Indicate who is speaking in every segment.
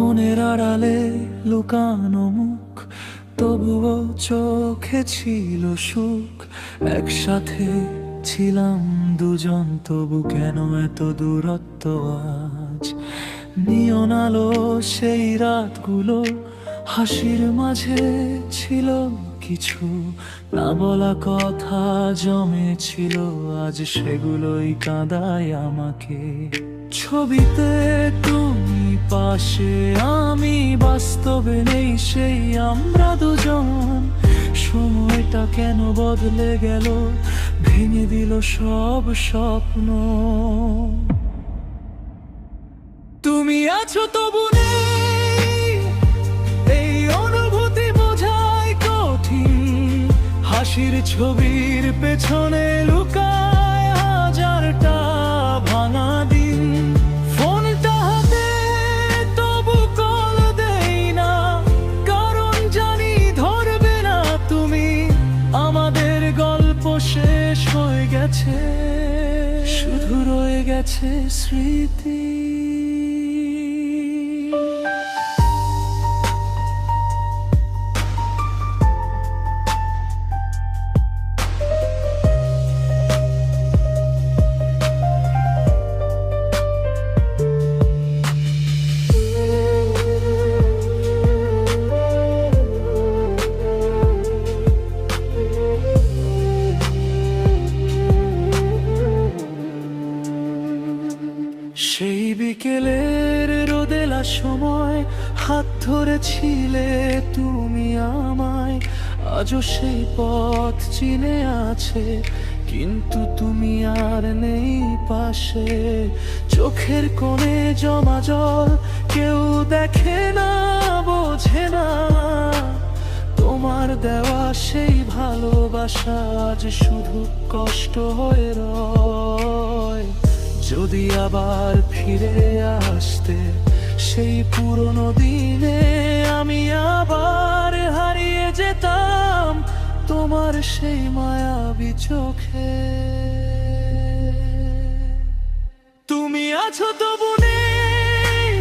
Speaker 1: ফোনের আড়ালে লুকানো মুখ, তবুও চোখে ছিল সুখ। একসাথে ছিলাম দুজন, তবু কেন এত দূরত্ব আজ? নিয়ন আলো সেই রাতগুলো, হাসির মাঝে ছিল কিছু না বলা কথা জমেছিল, আজ সেগুলোই কাঁদায় আমাকে। ছবিতে তুমি পাশে, আমি বাস্তবে নেই সেই আমরা দুজন। সময়টা কেন বদলে গেল, ভেঙে দিল সব স্বপ্ন। তুমি আছো তবু নেই, এই অনুভূতি বোঝাই কঠিন। হাসির ছবির পেছনে লুকায় হাজারটা ভাঙা দিন। ফোনটা হাতে তবু কল দেই না, কারণ জানি ধরবে না তুমি। আমাদের গল্প শেষ হয়ে গেছে, শুধু রয়ে গেছে স্মৃতি। সেই বিকেলের রোদেলা সময় হাত ধরেছিলে তুমি আমায়। আজও সেই পথ চিনে আছে, কিন্তু তুমি আর নেই পাশে। চোখের কোণে জমা জল, কেউ দেখে না বোঝে না। তোমার দেওয়া সেই ভালোবাসা আজ শুধু কষ্ট হয়ে রয়। যদি আবার ফিরে আসতে সেই পুরনো দিনে, আমি আবার হারিয়ে যেতাম তোমার সেই মায়াবী চোখে। তুমি আছো তবু নেই,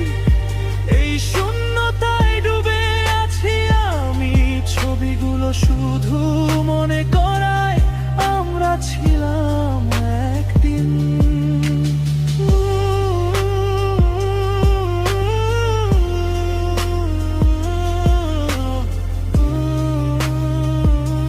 Speaker 1: এই শূন্যতায় ডুবে আছি আমি। ছবিগুলো শুধু মনে করায় আমরা ছিলাম একদিন।